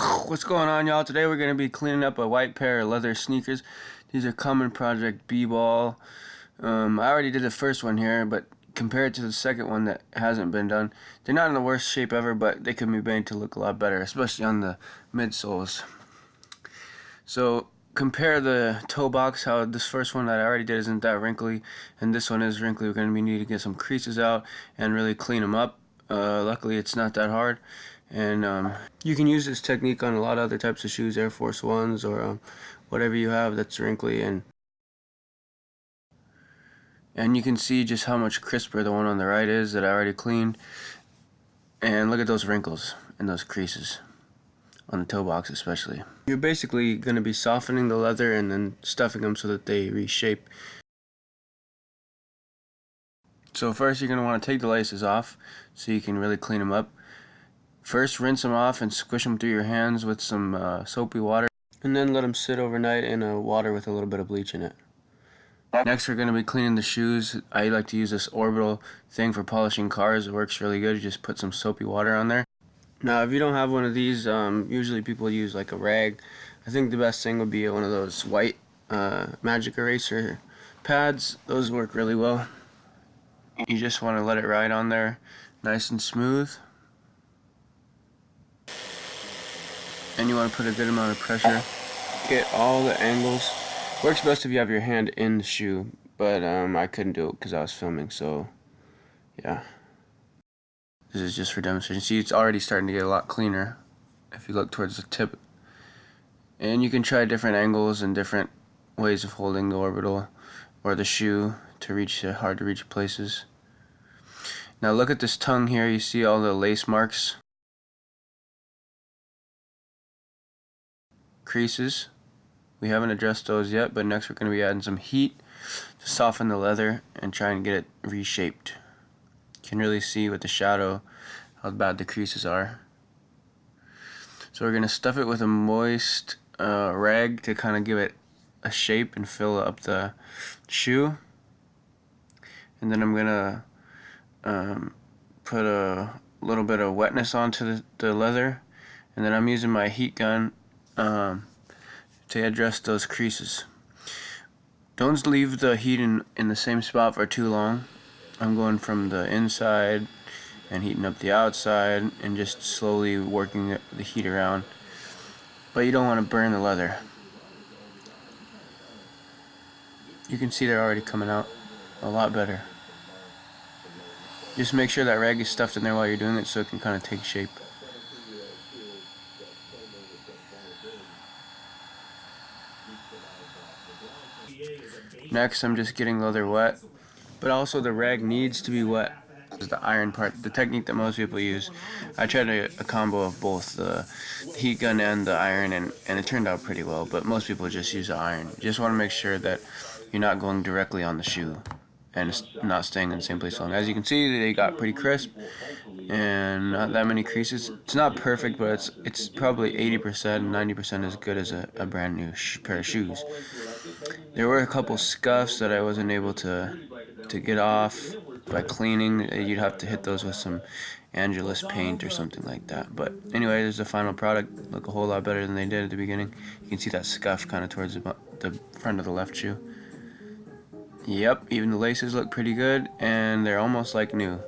What's going on, y'all? Today we're going to be cleaning up a white pair of leather sneakers. These are Common Project bball. I already did the first one here, but compared to the second one that hasn't been done, they're not in the worst shape ever, but they can be made to look a lot better, especially on the midsoles. So compare the toe box, how this first one that I already did isn't that wrinkly, and this one is wrinkly. We're going to be needing to get some creases out and really clean them up. Luckily it's not that hard, and you can use this technique on a lot of other types of shoes, Air Force Ones or whatever you have that's wrinkly, and you can see just how much crisper the one on the right is that I already cleaned. And look at those wrinkles and those creases on the toe box especially. You're basically going to be softening the leather and then stuffing them so that they reshape. So first you're going to want to take the laces off so you can really clean them up. First rinse them off and squish them through your hands with some soapy water, and then let them sit overnight in water with a little bit of bleach in it. Next we're going to be cleaning the shoes. I like to use this orbital thing for polishing cars. It works really good. You just put some soapy water on there. Now if you don't have one of these, usually people use like a rag. I think the best thing would be one of those white magic eraser pads. Those work really well. You just want to let it ride on there nice and smooth. And you want to put a good amount of pressure. Get all the angles. Works best if you have your hand in the shoe, but I couldn't do it because I was filming, so yeah. This is just for demonstration. See, it's already starting to get a lot cleaner if you look towards the tip. And you can try different angles and different ways of holding the orbital or the shoe to reach hard to reach places. Now look at this tongue here. You see all the lace marks, creases. We haven't addressed those yet, but next we're going to be adding some heat to soften the leather and try and get it reshaped. You can really see with the shadow how bad the creases are. So we're going to stuff it with a moist rag to kind of give it a shape and fill up the shoe. And then I'm going to put a little bit of wetness onto the leather, and then I'm using my heat gun to address those creases. Don't leave the heat in the same spot for too long. I'm going from the inside and heating up the outside and just slowly working the heat around. But you don't want to burn the leather. You can see they're already coming out a lot better. Just make sure that rag is stuffed in there while you're doing it so it can kind of take shape. Next I'm just getting leather wet, but also the rag needs to be wet. This is the iron part, the technique that most people use. I tried a combo of both the heat gun and the iron, and it turned out pretty well, but most people just use the iron. You just want to make sure that you're not going directly on the shoe and it's not staying in the same place long. As you can see, they got pretty crisp and not that many creases. It's not perfect, but it's probably 80%, 90% as good as a brand new pair of shoes. There were a couple scuffs that I wasn't able to get off by cleaning. You'd have to hit those with some Angelus paint or something like that. But anyway, there's the final product. Look a whole lot better than they did at the beginning. You can see that scuff kind of towards the front of the left shoe. Yep, even the laces look pretty good, and they're almost like new.